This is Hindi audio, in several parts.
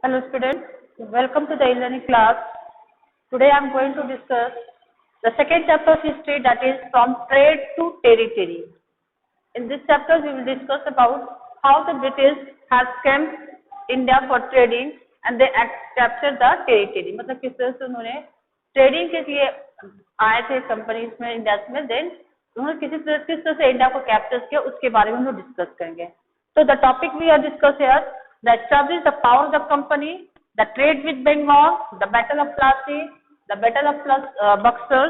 Hello students, welcome to the e-learning class. Today I am going to discuss the second chapter of history, that is from trade to territory. In this chapter we will discuss about how the British has come India for trading and they captured the territory. मतलब किस तरह से उन्होंने ट्रेडिंग के लिए आए थे कंपनीज में इंडिया में, देन उन्होंने किस तरह से इंडिया को कैप्चर किया उसके बारे में हम लोग डिस्कस करेंगे. So the topic we are discuss here: the establish the power of the company, the trade with Bengal, the battle of Plassey, the battle of Buxar,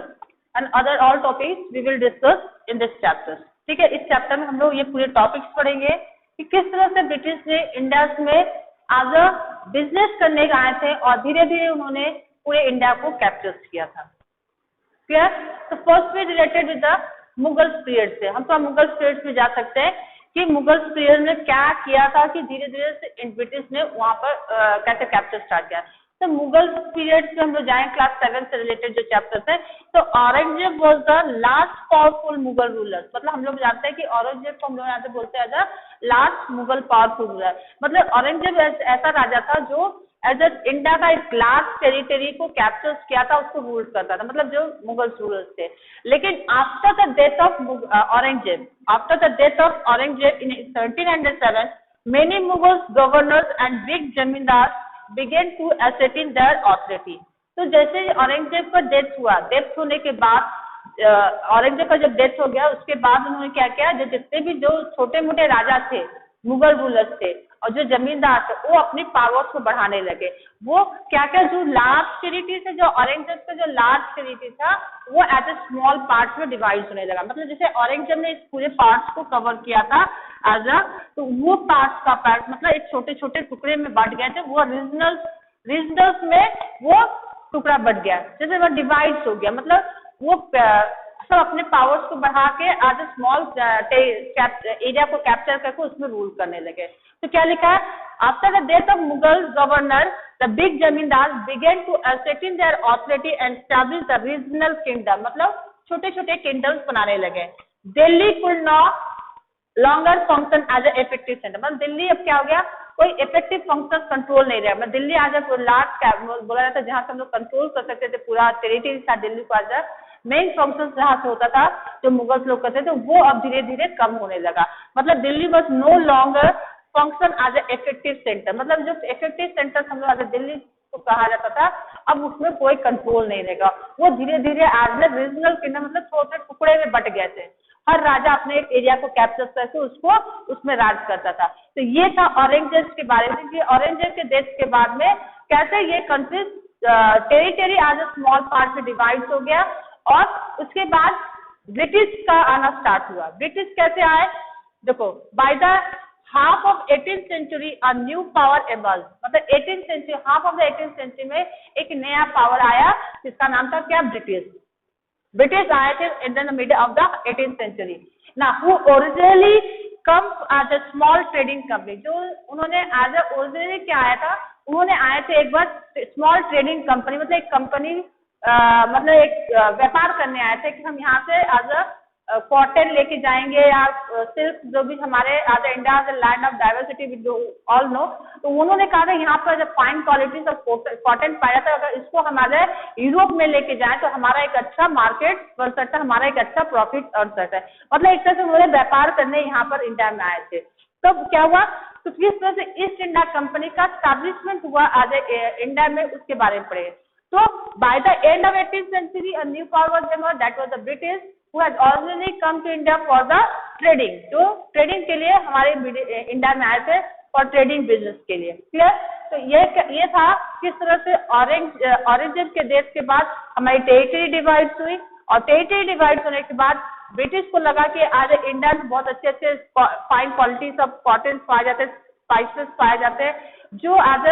and other all topics we will discuss in this chapter. ठीक है, इस चैप्टर में हम लोग ये पूरे टॉपिक्स पढ़ेंगे कि किस तरह से ब्रिटिश ने इंडिया में एज अ बिजनेस करने आए थे और धीरे धीरे उन्होंने पूरे इंडिया को कैप्चर किया था. क्लियर? तो फर्स्ट में related with the Mughal period से हम तो मुगल पीरियड में जा सकते हैं कि मुगल पीरियड में क्या किया था कि धीरे धीरे से ब्रिटिश ने वहां पर कैसे कैप्चर स्टार्ट किया. तो मुगल पीरियड से हम लोग जाएं क्लास 7 से रिलेटेड जो चैप्टर्स है. तो Aurangzeb was the last powerful Mughal ruler. मतलब हम लोग जानते हैं कि औरंगजेब को हम लोग यहाँ से बोलते हैं as last Mughal powerful ruler. मतलब औरंगजेब ऐसा राजा था जो एज इंडिया का एक लास्ट टेरिटरी को कैप्चर किया था, उसको रूल करता था, मतलब जो मुगल रूलर्स थे. लेकिन after the death of Aurangzeb in 1707 many Mughal governors and big जमींदार began to ascertain their authority. तो जैसे औरंगजेब का डेथ होने के बाद औरंगजेब का जब डेथ हो गया उसके बाद उन्होंने क्या किया, जो जितने भी जो छोटे मोटे राजा थे, मुगल रूलर्स थे और जो जमींदार थे, वो अपनी पावर्स को बढ़ाने लगे. वो क्या क्या जो लार्ज टेरिटरी थे, जो औरंगजेब का जो लार्ज टेरिटरी था वो एज ए स्मॉल पार्ट में डिवाइड होने लगा. मतलब जैसे औरंगजेब ने इस पूरे पार्ट्स को कवर किया था एज अ, तो वो पार्ट्स का पार्ट मतलब एक छोटे छोटे टुकड़े में बांट गए थे. वो रीजनल्स में वो टुकड़ा बढ़ गया, जैसे वो डिवाइड हो गया. मतलब वो सब अपने पावर्स को बढ़ा के आज स्मॉल एरिया को कैप्चर करके उसमें रूल करने लगे. तो क्या लिखा है, after the death of Mughal governor the big zamindar began to ascertain their authority and establish the regional kingdom. मतलब छोटे छोटे किंगडम्स बनाने लगे. Delhi could not longer function as an effective center. मतलब दिल्ली अब क्या हो गया, कोई इफेक्टिव फंक्शन कंट्रोल नहीं रहा. मतलब दिल्ली आज लार्ज बोला जाता है जहां से हम लोग कंट्रोल कर सकते थे पूरा टेरिटरी था दिल्ली को. आज मेन फंक्शन जहां से होता था जो मुगल लोग करते थे वो अब धीरे धीरे कम होने लगा. मतलब Delhi was no longer function as a effective centre. मतलब जो इफेक्टिव सेंटर हम लोग आज दिल्ली को कहा जाता था, अब उसमें कोई कंट्रोल नहीं रहेगा. वो धीरे धीरे एज ए रीजनल किंगडम मतलब छोटे टुकड़े में बट गए थे. हर राजा अपने एक एरिया को कैप्चर करके उसको उसमें राज करता था. तो ये था औरंगजेब के बारे में कि औरंगजेब के डेथ के बाद में कैसे ये country territory as a small part में डिवाइड हो गया. और उसके बाद ब्रिटिश का आना स्टार्ट हुआ. ब्रिटिश कैसे आए, देखो by the half of 18th century a new power emerge. मतलब 18th century, half of the 18th century में एक नया पावर आया जिसका नाम था क्या, ब्रिटिश आए थे in the middle of the 18th century. ना who originally come as a small trading company. जो उन्होंने एज अ ओरिजिनली क्या आया था, उन्होंने आए थे एक बार स्मॉल ट्रेडिंग कंपनी, मतलब एक कंपनी मतलब एक व्यापार करने आए थे कि हम यहाँ से एज अ कॉटन लेके जाएंगे या सिल्क, जो भी हमारे आज India is land of diversity with all know. तो उन्होंने कहा था यहाँ पर जब फाइन क्वालिटीज ऑफ कॉटन पाया था, अगर इसको हमारे यूरोप में लेके जाए तो हमारा एक अच्छा मार्केट बन सकता है, हमारा एक अच्छा प्रॉफिट अर्न सकता है. मतलब एक तरह से उन्होंने व्यापार करने यहाँ पर इंडिया में आए थे. तब क्या हुआ, तो किस तरह से ईस्ट इंडिया कंपनी का स्टैब्लिशमेंट हुआ आज इंडिया में, उसके बारे में पढ़े. So by the end of 18th century, a new power was emerged, that was the British, who had originally come to India for the trading. तो ट्रेडिंग के लिए हमारे इंडिया में आए थे और ट्रेडिंग बिजनेस के लिए. क्लियर? तो ये था किस तरह से औरंगजेब के डेथ के बाद हमारी टेरिटरी डिवाइड हुई. और टेरिटरी डिवाइड होने के बाद ब्रिटिश को लगा कि आज इंडिया में बहुत अच्छे अच्छे फाइन क्वालिटीज ऑफ कॉटन पाए जाते, स्पाइसेस पाए जाते हैं, जो आज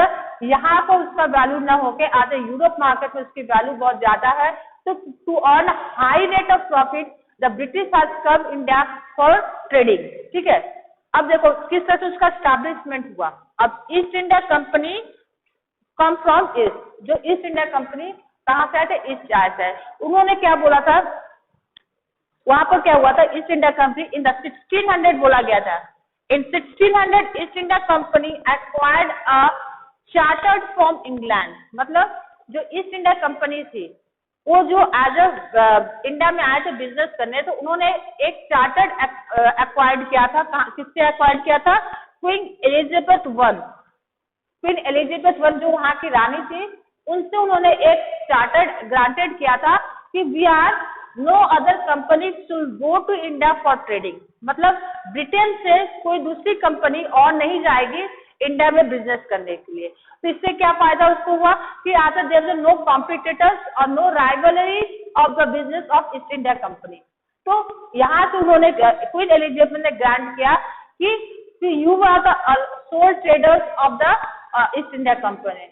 यहाँ पर उसका वैल्यू ना होके आज यूरोप मार्केट में उसकी वैल्यू बहुत ज्यादा है. तो to earn high rate of profit the British has come India for trading. ठीक है, अब देखो किस तरह से उसका स्टैब्लिशमेंट हुआ. अब east India company come from east. जो ईस्ट इंडिया कंपनी कहाँ से आए थे, ईस्ट आए थे. उन्होंने क्या बोला था, वहां पर क्या हुआ था, east India company in the 1600 बोला गया था. In 1600, East India Company acquired a chartered from England, मतलब जो ईस्ट इंडिया कंपनी थी वो जो एज इंडिया में आए थे बिजनेस करने, तो उन्होंने एक चार्टर्ड एक्वायर्ड किया था। किससे एक्वायर्ड किया था? Queen Elizabeth one. Queen Elizabeth one जो वहां की रानी थी, उनसे उन्होंने एक चार्टर्ड ग्रांटेड किया था कि we are no other company should go to India for trading, मतलब ब्रिटेन से कोई दूसरी कंपनी और नहीं जाएगी इंडिया में बिजनेस करने के लिए। तो इससे क्या फायदा उसको हुआ कि आज देयर इज नो कॉम्पिटिटर्स और no rivalry of the business of East India Company. तो यहाँ से उन्होंने क्वीन एलिजाबेथ ने ग्रांट किया कि you are the sole traders of the East India Company,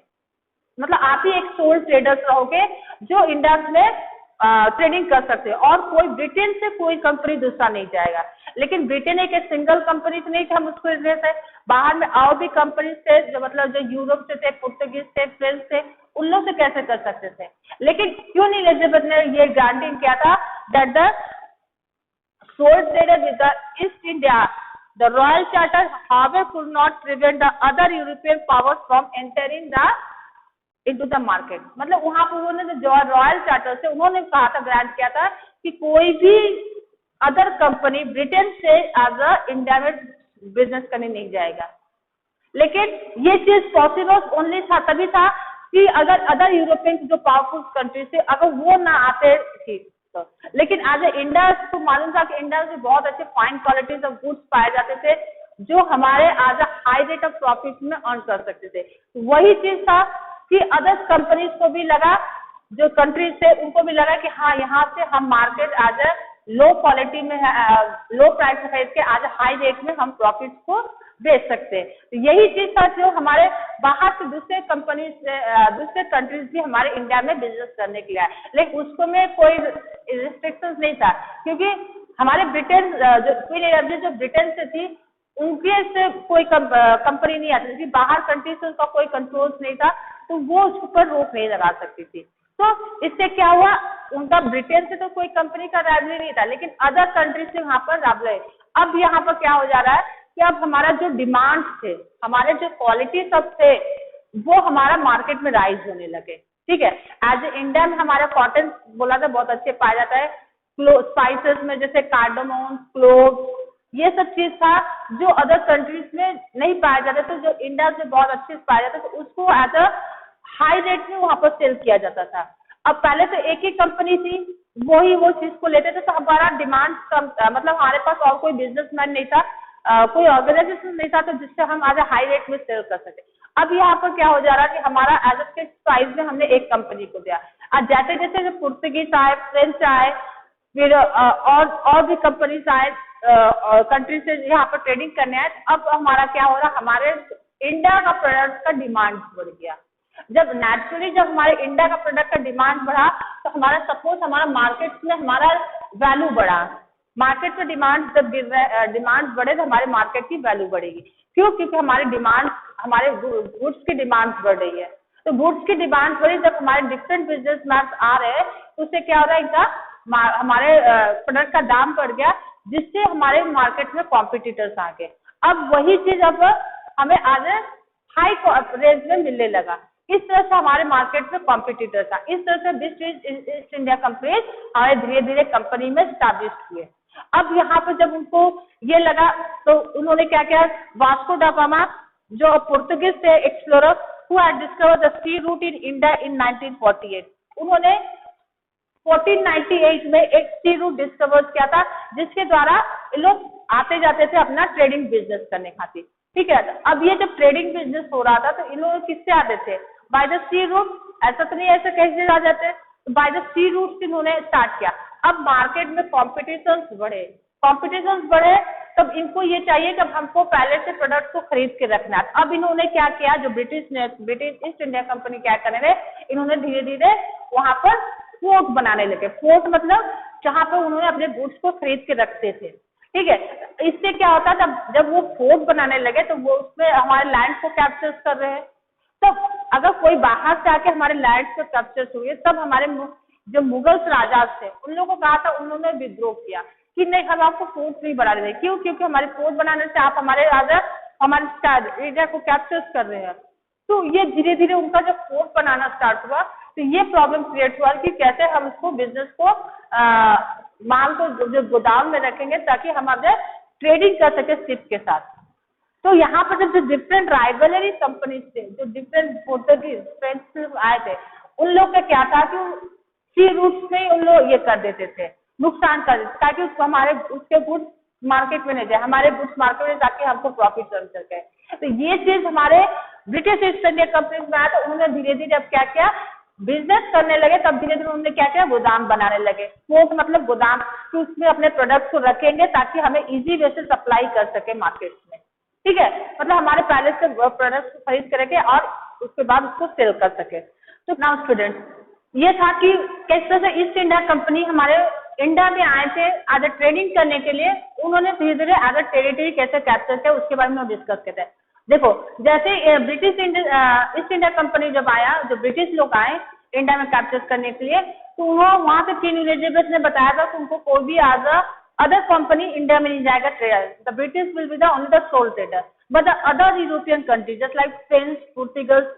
मतलब आप ही एक सोल ट्रेडर्स रहोगे जो इंडिया में ट्रेडिंग कर सकते हैं और कोई ब्रिटेन से कोई कंपनी दूसरा नहीं जाएगा। लेकिन ब्रिटेन एक सिंगल कंपनी तो नहीं कि हम उसको लेते, बाहर में और भी कंपनी थे जो मतलब जो यूरोप से थे, पुर्तगीज थे, फ्रेंच थे, उन लोग से कैसे कर सकते थे। लेकिन क्यों नहीं एलिजाबेथ ने ये गारंटी किया था that the sole trader with the East India the royal charter however could not prevent the other European powers from entering the into the market। मतलब वहां पर उन्होंने जो रॉयल चार्टर से उन्होंने कहा था, ग्रांट किया था कि कोई भी अदर कंपनी ब्रिटेन से आज इंडिया में बिजनेस करने नहीं जाएगा। लेकिन ये चीज पॉसिबल ओनली था तभी था कि अगर अदर यूरोपियन जो पावरफुल कंट्री से अगर वो ना आते थी तो। लेकिन आज इंडिया को मालूम था कि इंडिया में बहुत अच्छे फाइन क्वालिटीज ऑफ गुड्स पाए जाते थे जो हमारे आज हाई रेट ऑफ प्रॉफिट में अर्न कर सकते थे। वही चीज था कि अदर कंपनीज को भी लगा, जो कंट्रीज थे उनको भी लगा कि हाँ यहाँ से हम मार्केट आज लो क्वालिटी में लो प्राइस में खरीद के आज हाई रेट में हम प्रॉफिट को बेच सकते हैं। तो यही चीज था जो हमारे बाहर से दूसरे कंपनीज दूसरे कंट्रीज भी हमारे इंडिया में बिजनेस करने के लिए आए, लेकिन उसको में कोई रिस्ट्रिक्शंस नहीं था क्योंकि हमारे ब्रिटेन जो क्वीन एलिजाबेथ जो ब्रिटेन से थी उनके से कोई कंपनी नहीं आती थी, बाहर कंट्री से उनका कोई कंट्रोल नहीं था, तो वो उसके ऊपर रोक नहीं लगा सकती थी। तो इससे क्या हुआ, उनका ब्रिटेन से तो कोई कंपनी का राइवलरी नहीं था, लेकिन अदर कंट्री से वहां पर राइवलरी। अब यहाँ पर क्या हो जा रहा है कि अब हमारा जो डिमांड थे, हमारे जो क्वालिटी सब थे, वो हमारा मार्केट में राइज होने लगे। ठीक है, एज इंडिया में हमारा कॉटन बोला था बहुत अच्छे पाया जाता है, स्पाइसेस में जैसे कार्डामोम, क्लोव, ये सब चीज था जो अदर कंट्रीज में नहीं पाया जाता था, जो इंडिया में बहुत अच्छे से पाया जाता था, तो उसको एज अ हाई रेट में वहां पर सेल किया जाता था। अब पहले तो एक ही कंपनी थी, वो चीज को लेते थे, तो हमारा डिमांड कम, मतलब हमारे पास और कोई बिजनेसमैन नहीं था, कोई ऑर्गेनाइजेशन नहीं था तो जिससे हम आज हाई रेट में सेल कर सके। अब यहाँ पर क्या हो जा रहा है कि हमारा एज अ फिक्स प्राइस में हमने एक कंपनी को दिया, आज जैसे जैसे जो पुर्तगीज आए, फ्रेंच आए, फिर और भी कंपनीज आए कंट्री से यहाँ पर ट्रेडिंग करने आए, अब हमारा क्या हो रहा, हमारे इंडिया का प्रोडक्ट का डिमांड बढ़ गया। जब नेचुरली जब हमारे इंडिया का प्रोडक्ट का डिमांड बढ़ा तो हमारा सपोज हमारा मार्केट में हमारा वैल्यू बढ़ा, मार्केट में डिमांड जब डिमांड बढ़े तो हमारे मार्केट की वैल्यू बढ़ेगी। क्यों? क्योंकि हमारी डिमांड, हमारे गुड्स की डिमांड बढ़ रही है, तो गुड्स की डिमांड बढ़ी, जब हमारे डिफरेंट बिजनेसमैन आ रहे हैं तो उससे क्या हो रहा है, इनका हमारे प्रोडक्ट का दाम बढ़ गया, जिससे हमारे मार्केट में कॉम्पिटिटर्स आ गए। अब वही चीज अब हमें आज हाई रेंज में मिलने लगा, इस तरह से हमारे मार्केट में कॉम्पिटिटर्स था। इस तरह से ईस्ट इंडिया कंपनीज हमारे धीरे धीरे कंपनी में स्टैब्लिश हुए। अब यहाँ पर जब उनको ये लगा तो उन्होंने क्या किया, वास्को दा गामा जो पुर्तगीज थे explorer who had discovered the sea route in India in 1948, उन्होंने 1498 में एक सी रूट डिस्कवर किया था, जिसके द्वारा लोग आते जाते थे अपना ट्रेडिंग बिजनेस करने खातिर। ठीक है, अब ये जब ट्रेडिंग बिजनेस हो रहा था तो इन लोग किससे आते थे, बाय द सी रूट, ऐसा तो नहीं ऐसे कैसे आ जाते, बाय द सी रूट से इन्होंने स्टार्ट किया। अब मार्केट में कॉम्पिटिशन्स बढ़े तब इनको ये चाहिए कि अब हमको पहले से प्रोडक्ट को खरीद के रखना है। अब इन्होंने क्या किया, जो ब्रिटिश ईस्ट इंडिया कंपनी क्या करने लगे, इन्होंने धीरे धीरे वहां पर फोर्ट बनाने लगे। फोर्ट मतलब जहां पर उन्होंने अपने गुड्स को खरीद के रखते थे। ठीक है, इससे क्या होता था, जब वो फोर्ट बनाने लगे तो वो उसमें हमारे लैंड को कैप्चर कर रहे हैं। तब अगर कोई बाहर से आके हमारे लैंड को कैप्चर हुए, तब हमारे जो मुगल्स राजा थे उन लोगों को कहा था, उन्होंने विद्रोह किया कि नहीं, हम आपको फोर्ट नहीं बना रहे। क्यों? क्योंकि हमारे फोर्ट बनाने से आप हमारे राजा हमारे एरिया को कैप्चर कर रहे हैं। तो ये धीरे धीरे उनका जब फोर्ट बनाना स्टार्ट हुआ तो ये प्रॉब्लम क्रिएट हुआ कि कैसे हम इसको बिजनेस को माल को जो गोदाम में रखेंगे ताकि हम आगे ट्रेडिंग कर सके शिप के साथ। तो यहाँ पर जब जो डिफरेंट राइवलरी कंपनीज थे, जो डिफरेंट पोर्टुगीज फ्रेंच आए थे, उन लोग का क्या था कि सी रूट्स में उन लोग ये कर देते थे, नुकसान कर देते ताकि उसको हमारे उसके गुड्स मार्केट में नहीं जाए, हमारे गुड्स मार्केट में ताकि हमको प्रॉफिट मिल सके। तो ये चीज हमारे ब्रिटिश ईस्ट इंडिया कंपनी में आया तो उन्होंने धीरे धीरे अब क्या किया, बिजनेस करने लगे, तब धीरे धीरे उन्होंने क्या किया, गोदाम बनाने लगे। पोर्ट मतलब गोदाम, तो उसमें अपने प्रोडक्ट को रखेंगे ताकि हमें इजी वे से सप्लाई कर सके मार्केट में। ठीक है, मतलब हमारे पहले से प्रोडक्ट को खरीद करके और उसके बाद उसको सेल कर सके। तो नाउ स्टूडेंट्स, ये था कि किस तरह से ईस्ट इंडिया कंपनी हमारे इंडिया में आए थे एज अ ट्रेडिंग करने के लिए, उन्होंने धीरे धीरे एज अ टेरिटरी कैसे कैप्चर किया उसके बारे में हम डिस्कस करते हैं। देखो, जैसे ब्रिटिश ईस्ट इंडिया कंपनी जब आया, जो ब्रिटिश लोग आए इंडिया में कैप्चर करने के लिए, तो वहां से किंग एलिजाबेथ ने बताया था कि उनको कोई भी as a other company India में नहीं जाएगा trader, the British will be the only the sole trader, but the other European countries just like French, Portugals,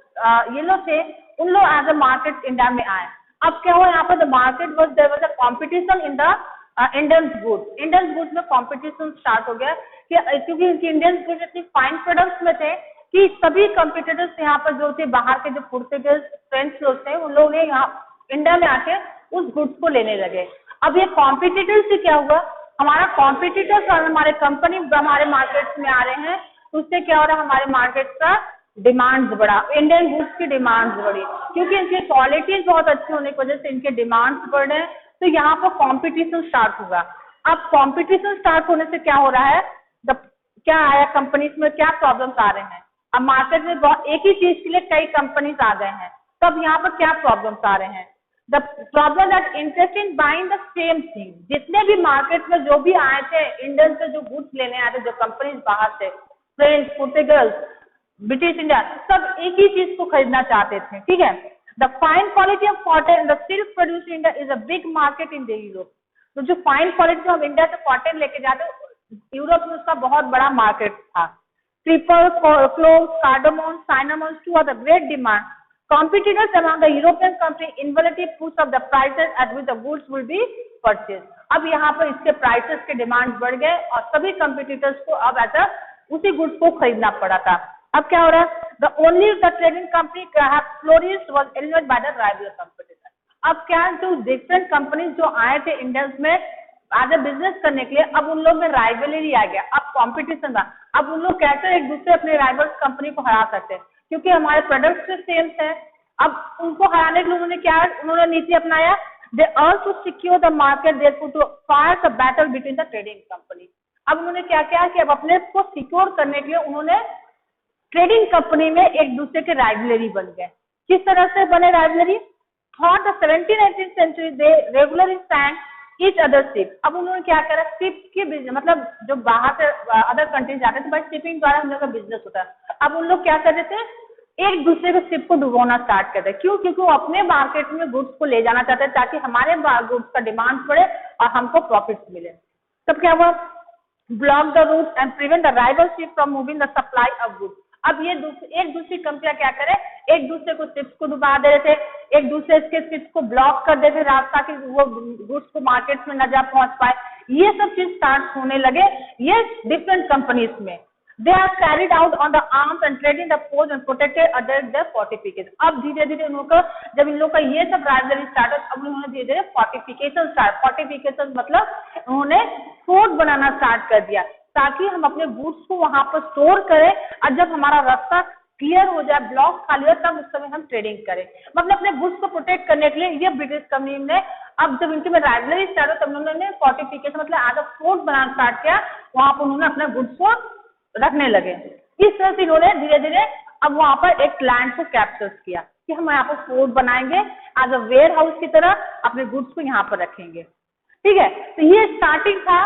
ये लोग थे, उन लोग एज अ मार्केट इंडिया में आए। अब क्या हुआ, यहाँ पर the market was there was a competition in the Indian goods. Indian goods में कॉम्पिटिशन स्टार्ट हो गया कि क्योंकि इंडियन गुड्स इतनी फाइन प्रोडक्ट्स में थे कि सभी कंपिटिटर्स यहाँ पर जो थे, बाहर के जो पुर्तगाल फ्रेंच लोग थे, उन लोगों ने यहाँ इंडिया में आके उस गुड्स को लेने लगे। अब ये कॉम्पिटिटर्स से क्या हुआ, हमारा कॉम्पिटिटर्स और हमारे कंपनी हमारे मार्केट में आ रहे हैं, तो उससे क्या हो रहा है, हमारे मार्केट का डिमांड बढ़ा, इंडियन गुड्स की डिमांड बढ़ी, क्योंकि इनकी क्वालिटीज बहुत अच्छी होने की वजह से इनके डिमांड्स बढ़ रहे हैं। तो यहाँ पर कॉम्पिटिशन स्टार्ट होगा। अब कॉम्पिटिशन स्टार्ट होने से क्या हो रहा है, क्या आया कंपनीज में, क्या प्रॉब्लम्स आ रहे हैं। अब मार्केट में एक ही चीज के लिए कई कंपनीज आ गए हैं, तब यहाँ पर क्या प्रॉब्लम्स आ रहे हैं, the problem that interest in buying the same thing. जितने भी मार्केट में जो भी आए थे इंडियन से जो गुड्स लेने आए थे, जो कंपनीज बाहर से, फ्रेंच, पोर्टुगल्स, ब्रिटिश इंडिया, सब एक ही चीज को खरीदना चाहते थे। ठीक है, the fine quality of cotton the silk produce India is a big market in the Europe. तो जो फाइन क्वालिटी हम इंडिया से कॉटन लेके जाते यूरोप में, उसका बहुत बड़ा मार्केट था। Triple, cloves, cardamom, cinnamon to are the great demand. Competitors among the European company invalidly push up the prices at which the goods will be purchased. अब यहाँ पर इसके प्राइसेस के डिमांड बढ़ गए और सभी कंपिटिटर्स को अब ऐसा उसी गुड्स को खरीदना पड़ा था। अब क्या हो रहा है, the only the trading company flourish was eliminated by the rival competitor. अब क्या, जो डिफरेंट कंपनीज जो आए थे इंडिया में एज ए बिजनेस करने के लिए, अब उन लोग में राइवलरी आ गया, अब कॉम्पिटिशन था। अब उन लोग कैसे एक दूसरे अपने राइवल्स कंपनी को हरा सकते हैं, क्योंकि हमारे प्रोडक्ट्स से सेम है। अब उनको हराने के लिए उन्होंने क्या, उन्होंने नीति अपनाया, they also secure the market therefore to fight the battle between the trading company. अब उन्होंने क्या किया कि अब अपने को सिक्योर करने के लिए उन्होंने ट्रेडिंग कंपनी में एक दूसरे के राइवलरी बन गए। किस तरह से बने rivalry, thought the 17th-18th century they regularly sank each other ship. अब उन्होंने क्या करा, शिप के बिजनेस, मतलब जो बाहर से अदर कंट्रीज जाते थे, बट शिपिंग द्वारा हम लोग का बिजनेस होता है। अब उन लोग क्या करते थे, एक दूसरे को शिप को डुबोना स्टार्ट करते। क्यों, क्योंकि वो अपने मार्केट में गुड्स को ले जाना चाहते हैं ताकि हमारे गुड्स का डिमांड बढ़े और हमको प्रॉफिट मिले। तब क्या हुआ, block the route and prevent the rival ship from moving the supply of goods. अब ये एक दूसरी कंपनियां क्या करे, एक दूसरे को शिप्स को डुबा दे रहे थे, एक दूसरे के शिप्स को ब्लॉक कर देते रास्ता कि वो गुड्स को मार्केट में न जा पहुंच पाए। ये सब चीज स्टार्ट होने लगे ये डिफरेंट कंपनीज में। They are carried out on the arms and trading the force and protected under the fortification. अब धीरे धीरे इन लोगों का, जब इन लोगों का ये सब राइवलरी स्टार्ट, अब उन्होंने धीरे धीरे फोर्टिफिकेशन स्टार्ट, फोर्टिफिकेशन मतलब उन्होंने फोर्ट बनाना स्टार्ट कर दिया ताकि हम अपने गुड्स को वहां पर स्टोर करें और जब हमारा रास्ता क्लियर हो जाए, ब्लॉक खाली हो, तब उस समय हम ट्रेडिंग करें। मतलब अपने गुड्स को प्रोटेक्ट करने के लिए ये ब्रिटिश कंपनी ने, अब जब इनके में राइवलरी स्टार्ट हो तब उन्होंने फोर्टिफिकेशन मतलब एज अ फोर्ट बनाना स्टार्ट किया, वहां पर उन्होंने अपने गुड्स को रखने लगे। इस तरह से इन्होंने धीरे धीरे अब वहां पर एक लैंड को कैप्चर किया कि हम यहाँ पर फोर्ट बनाएंगे, एज अ वेयर हाउस की तरह अपने गुड्स को यहाँ पर रखेंगे। ठीक है, तो ये स्टार्टिंग था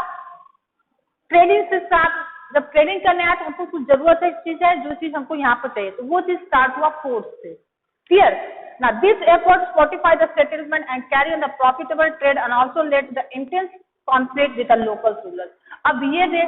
ट्रेडिंग से स्टार्ट। जब ट्रेडिंग करने आए तो हमको कुछ जरूरत है, चीज है जो चीज हमको यहाँ पर चाहिए, तो वो चीज स्टार्ट हुआ फोर्ट से। क्लियर ना, this efforts fortify the settlement and carry on the profitable trade and also led the intense conflict with the local rulers. अब ये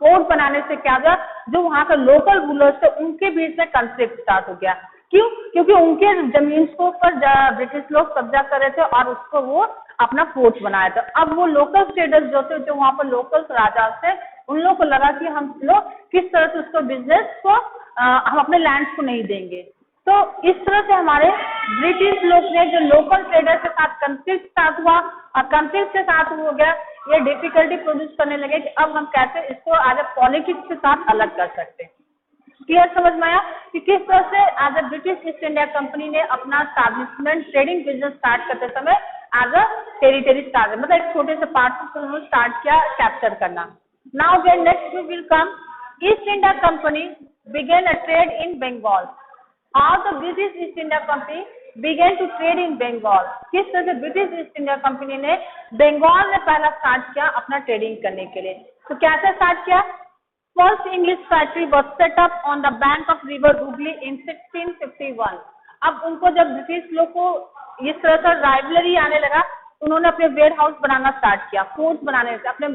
फोर्ट बनाने से क्या हुआ, जो वहां का लोकल रूलर्स थे उनके बीच में कॉन्फ्लिक्ट स्टार्ट हो गया। क्यों? क्योंकि उनके जमीन को पर ब्रिटिश लोग कब्जा कर रहे थे और उसको वो अपना फोर्ट बनाया था। अब वो लोकल ट्रेडर्स जो थे, जो वहाँ पर लोकल राजा थे, उन लोगों को लगा कि हम लोग किस तरह से उसको बिजनेस को हम अपने लैंड को नहीं देंगे। तो इस तरह से हमारे ब्रिटिश लोग ने जो लोकल ट्रेडर के साथ कंफ्लिक्ट स्टार्ट हुआ और कंफ्लिक्ट के साथ हो गया, ये डिफिकल्टी प्रोड्यूस करने लगे कि अब हम कैसे इसको आज पॉलिटिक्स के साथ अलग कर सकते हैं। क्लियर समझ में आया कि किस तरह से as a British East India Company ने अपना स्टैब्लिशमेंट ट्रेडिंग बिजनेस स्टार्ट करते समय एज अ टेरिटरी स्टार्ट, मतलब एक छोटे से पार्ट से उन्होंने स्टार्ट किया कैप्चर करना। Now when next we will come, East India Company began a trade in Bengal. How the British East India Company began to trade in Bengal. किस तरह से ब्रिटिश ईस्ट इंडिया कंपनी ने बंगाल में पहला स्टार्ट किया अपना ट्रेडिंग करने के लिए। तो कैसे स्टार्ट किया? First English factory was set up on the bank of river Hooghly in 1651. अब उनको जब ब्रिटिश लोग को इस तरह का राइवलरी आने लगा, उन्होंने अपने वेयर हाउस बनाना स्टार्ट किया, फोर्ट बनाने से अपने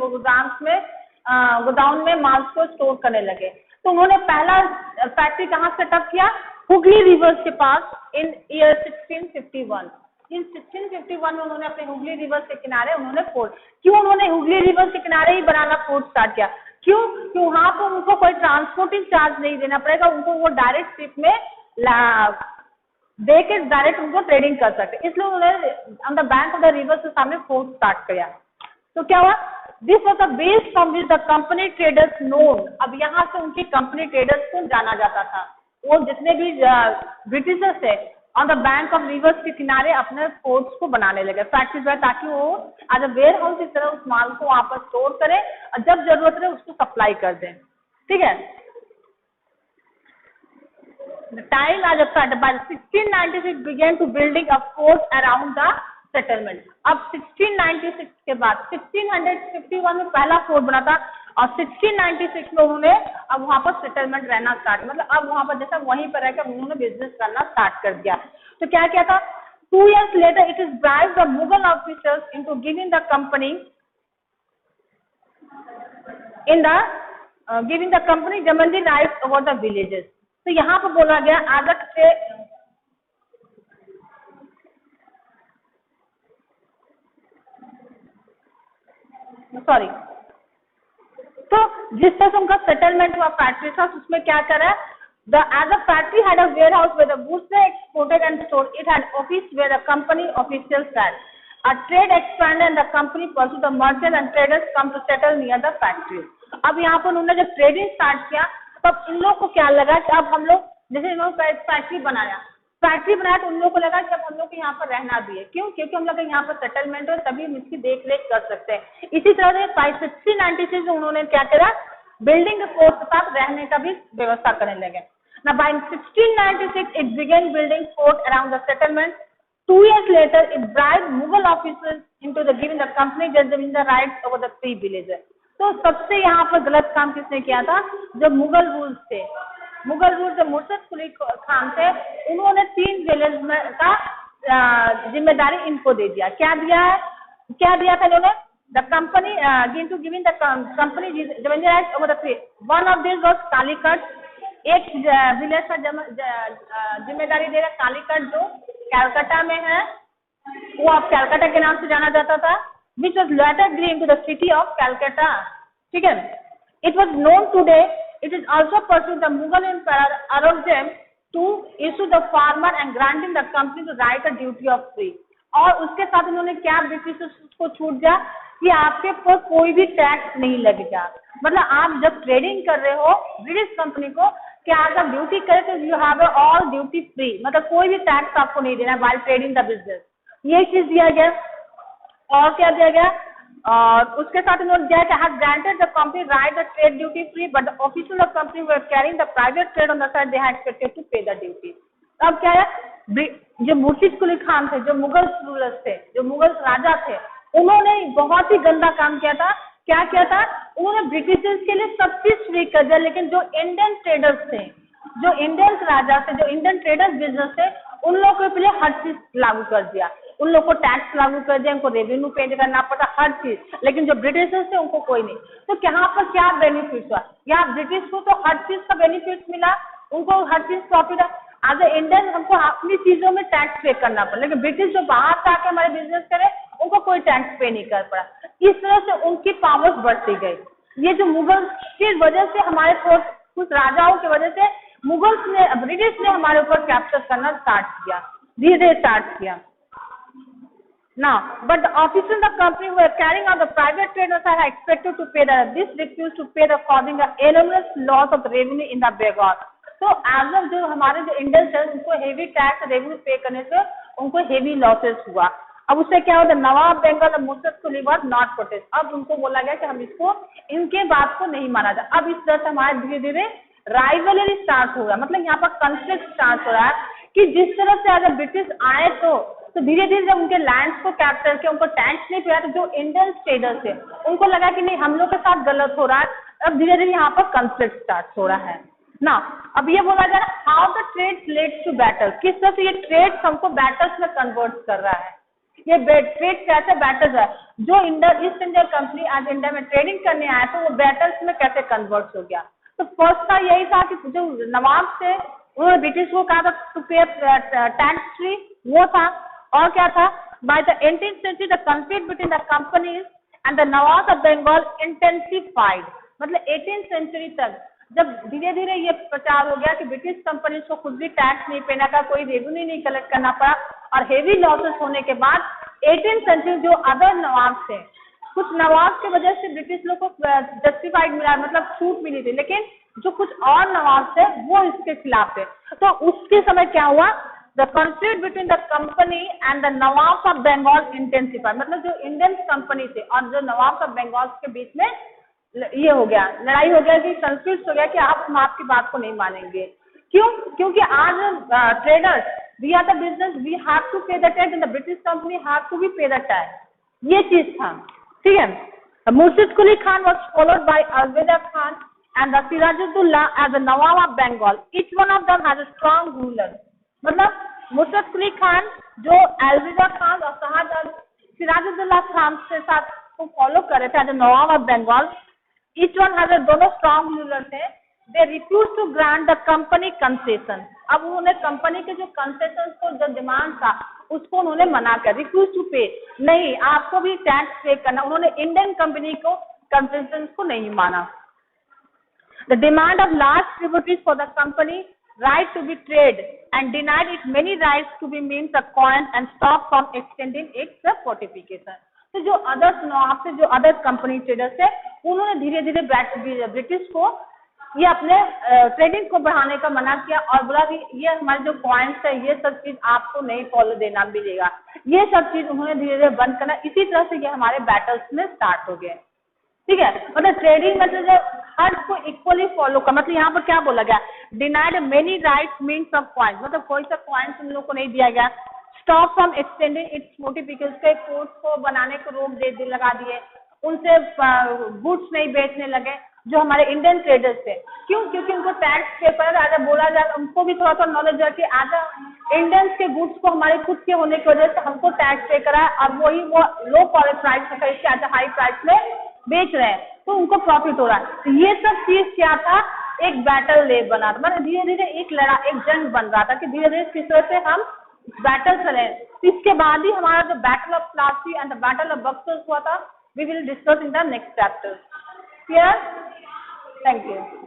गोदाउन में माल्स को स्टोर करने लगे। तो उन्होंने पहला फैक्ट्री कहाँ सेटअप किया? हुगली रिवर के पास इन ईयर 1651। इन 1651 में उन्होंने अपने हुगली रिवर के किनारे उन्होंने फोर्ट। क्यों उन्होंने हुगली रिवर के किनारे ही बनाना फोर्ट स्टार्ट किया? क्यों? कि वहां पर उनको कोई ट्रांसपोर्टिंग चार्ज नहीं देना पड़ेगा, उनको वो डायरेक्ट शिप में दे के डायरेक्ट उनको ट्रेडिंग कर सकते, इसलिए उन्होंने on the bank of the river के सामने फोर्ट स्टार्ट किया। तो क्या हुआ? This was the base from which the company traders known. अब यहाँ से उनकी कंपनी ट्रेडर्स को जाना जाता था। वो जितने भी ब्रिटिशर्स थे on the bank of reverse के किनारे अपने फोर्ट्स को बनाने लगे, फैक्ट्रीज में, ताकि वो एज अ वेयर हाउस की तरह उस माल को वहां पर स्टोर करें और जब जरूरत रहे उसको सप्लाई कर दें। ठीक है। Time as a by 1696 began to building a fort around the settlement. अब 1696 के बाद 1651 में पहला फोर्ट बना था और 1696 में उन्होंने अब वहां पर सेटलमेंट रहना स्टार्ट, मतलब अब वहां पर जैसा वहीं पर रहकर उन्होंने बिजनेस करना स्टार्ट कर दिया। तो क्या किया था? 2 years later it is bribed the Mughal officers into giving the company Jamandi rights over the villages। तो यहाँ पर बोला गया आज सॉरी, तो जिस तरह से उनका सेटलमेंट हुआ फैक्ट्री था, उसमें क्या करा? The as a factory had a warehouse where the goods were exported and stored. It had office where the company officials sat. A trade expanded and the company pursued the merchants and traders come to settle near the factory. अब यहाँ पर उन्होंने जब ट्रेडिंग स्टार्ट किया, तब इन लोग को क्या लगा कि अब हम लोग जैसे इन्होंने फैक्ट्री बनाया तो उन लोगों को लगा कि अब हम लोग को यहाँ पर रहना भी है। क्यों? क्योंकि हम लोग यहाँ पर सेटलमेंट है, तभी हम इसकी देख रेख कर सकते हैं। इसी तरह से 1696 में उन्होंने क्या करा? बिल्डिंग फोर्स के साथ रहने का भी व्यवस्था करने लगे। Now by 1696 it began building fort around the settlement. 2 years later it bribed Mughal officers into giving the company the rights over the 3 villages. तो सबसे यहाँ पर गलत काम किसने किया था? जो मुगल रूल्स थे, जो मुर्शद कुली खान थे, उन्होंने 3 विलेज का जिम्मेदारी इनको दे दिया। क्या दिया था इन्होंने? The company giving the company the rights over the 3. One of these was Calicut। एक विलेज का जिम्मेदारी दे रहा कालीकट, जो कैलकाटा में है, वो अब कैलकाटा के नाम से जाना जाता था, which was later grew into the city of Calcutta। ठीक है। It was known today। It is also pursued the Mughal Emperor Aurangzeb to issue the farmer and granting the company to write a duty of free। और उसके साथ इन्होंने क्या ब्रिटिश को छूट दिया कि आपके पर कोई भी टैक्स नहीं लगेगा। मतलब आप जब ट्रेडिंग कर रहे हो ब्रिटिश कंपनी को, क्या आप ड्यूटी करें तो you have all duty free, मतलब कोई भी टैक्स आपको नहीं देना व्हाइल ट्रेडिंग द बिजनेस। ये चीज दिया गया। और क्या दिया गया? और उसके साथ इन्होंने दिया कि has granted the company right the trade duty free but the official of company were carrying the private trade on the side they had expected to pay the duty. अब क्या है? जो मुर्शिद कुली खान थे, जो मुगल रूलर्स थे, जो मुगल राजा थे, उन्होंने बहुत ही गंदा काम किया था। क्या किया था? उन्होंने ब्रिटिशर्स के लिए सब चीज फ्री कर दिया, लेकिन जो इंडियन ट्रेडर्स थे, जो इंडियन राजा थे, जो इंडियन ट्रेडर्स बिजनेस थे, उन लोगों के लिए हर चीज लागू कर दिया। उन लोगों को टैक्स लागू कर दिया, उनको रेवेन्यू पे करना पड़ा, हर चीज। लेकिन जो ब्रिटिशर्स थे उनको कोई नहीं। तो यहाँ पर क्या बेनिफिट हुआ? यहाँ ब्रिटिश को तो हर चीज का बेनिफिट मिला, उनको हर चीज प्रॉफिट है। एज ए इंडियन हमको अपनी चीजों में टैक्स पे करना पड़ा, लेकिन ब्रिटिश जो बाहर से आके हमारे बिजनेस करे उनको कोई टैक्स पे नहीं कर पड़ा। इस तरह से उनकी पावर्स बढ़ती गई। ये जो मुगल की वजह से हमारे कुछ राजाओं की वजह से मुगल्स ने, ब्रिटिश ने हमारे ऊपर कैप्चर करना स्टार्ट किया, धीरे धीरे स्टार्ट किया। Now, but the officers of the company who were carrying out the private trade are expected to pay this refused to pay the causing an enormous loss of revenue in the Bengal. तो एज ऑफ जो हमारे जो इंडियन थे उनको हेवी टैक्स रेवेन्यू पे करने से उनको हेवी लॉसेस हुआ। अब उससे क्या होता है, नवाब बेंगल और मुर्शिद कुली वाज नॉट प्रोटेस्ट। अब उनको बोला गया कि हम इसको, इनके बात को नहीं माना जाए। अब इस तरह से हमारे धीरे धीरे राइवलरी स्टार्ट हो रहा है, मतलब यहाँ पर कॉन्फ्लिक्ट स्टार्ट हो रहा है कि जिस तरह से अगर ब्रिटिश आए तो धीरे धीरे जब उनके लैंड्स को कैप्चर किया, उनको टैक्स नहीं पे, तो जो इंडियन ट्रेडर्स थे उनको लगा कि नहीं हम लोग के साथ गलत हो रहा है। अब धीरे धीरे यहाँ पर कॉन्फ्लिक्ट स्टार्ट हो रहा है ना। अब ये बोला जा रहा है how the trade leads to battle, किस तरह से ये ट्रेड हमको बैटल्स में कन्वर्ट कर रहा है। ये ट्रेड कैसे बैटल्स है, जो ईस्ट इंडिया कंपनी आज इंडिया में ट्रेडिंग करने आया तो वो बैटल्स में कैसे कन्वर्ट हो गया। तो फर्स्ट था यही था कि जो नवाब से उन्होंने ब्रिटिश को कहा था टू पे टैक्स फ्री, वो था। और क्या था, by the 18th century the conflict between the companies and the Nawab of Bengal intensified. मतलब 18th century तक जब धीरे धीरे ये प्रचार हो गया कि ब्रिटिश कंपनीज को खुद भी टैक्स नहीं देना का, कोई रेवेन्यू नहीं कलेक्ट करना पड़ा और हेवी लॉसेस होने के बाद 18th century जो अदर नवाब थे, कुछ नवाब की वजह से ब्रिटिश लोग को जस्टिफाइड मिला, मतलब छूट मिली थी, लेकिन जो कुछ और नवाब थे वो इसके खिलाफ थे। तो उसके समय क्या हुआ, the conflict between the company and the Nawab of Bengal intensified. मतलब जो इंडियन कंपनी थे और जो नवाब ऑफ बंगाल के बीच में ये हो गया, लड़ाई हो गया कि कन्फ्लिक्ट हो गया कि आप हम आपकी बात को नहीं मानेंगे। क्यों? क्योंकि आज traders, we are the business, we have to pay the tax and the British company have to be pay the tax, ये चीज था। ठीक है। Murshid Quli Khan was followed by Alivardi Khan and the Sirajuddaulah as the Nawab of Bengal, each one of them has a strong ruler. मतलब मुर्शिद कुली खान जो अलविदा खान और सिराजुद्दौला खान के साथ को फॉलो कर रहे थे as nawab of Bengal, each one has दोनों स्ट्रांग रूलर थे। They refuse to grant the company concession. अब उन्होंने कंपनी के जो कंसेशन को जो डिमांड था उसको उन्होंने मना कर, रिफ्यूज टू पे, नहीं आपको भी टैक्स पे करना। उन्होंने इंडियन कंपनी को कंसेशन को नहीं माना। The demand of large tributaries for the company right to be trade and denied it many rights to be means of coin and stop from extending its fortification। तो जो अदर नवाब से, जो अदर कंपनी ट्रेडर्स थे, उन्होंने धीरे धीरे ब्रिटिश को ये अपने ट्रेडिंग को बढ़ाने का मना किया और बोला कि ये हमारे जो कॉइन्स है ये सब चीज आपको नहीं फॉलो देना मिलेगा, ये सब चीज उन्होंने धीरे धीरे बंद करना। इसी तरह से ये हमारे बैटल्स में स्टार्ट हो गए। ठीक है, मतलब ट्रेडिंग मतलब हर को इक्वली फॉलो कर, मतलब यहाँ पर क्या बोला गया, denied many rights means of coins, मतलब कोई सा कॉइन्स उन लोग को नहीं दिया गया। Stop from extending its modification, के कोर्स को बनाने को रोक दे लगा दिए, उनसे गुड्स नहीं बेचने लगे जो हमारे इंडियन ट्रेडर्स थे। क्यों? क्योंकि उनको टैक्स पे पर आजा बोला जाए, उनको भी थोड़ा सा नॉलेज है कि आजा इंडियंस के गुड्स को हमारे खुद के होने की वजह से हमको टैक्स पे करा है और वही वो लो प्राइस में खरीद के आजा हाई प्राइस में बेच रहे हैं, तो उनको प्रॉफिट हो रहा है। तो ये सब चीज क्या था, एक बैटल ले बना था, मतलब धीरे धीरे एक जंग बन रहा था कि धीरे धीरे किस तरह से हम बैटल चले। इसके बाद ही हमारा जो battle of Plassey and the battle of Buxar हुआ था, we will discuss in the next chapter. Clear? Thank you.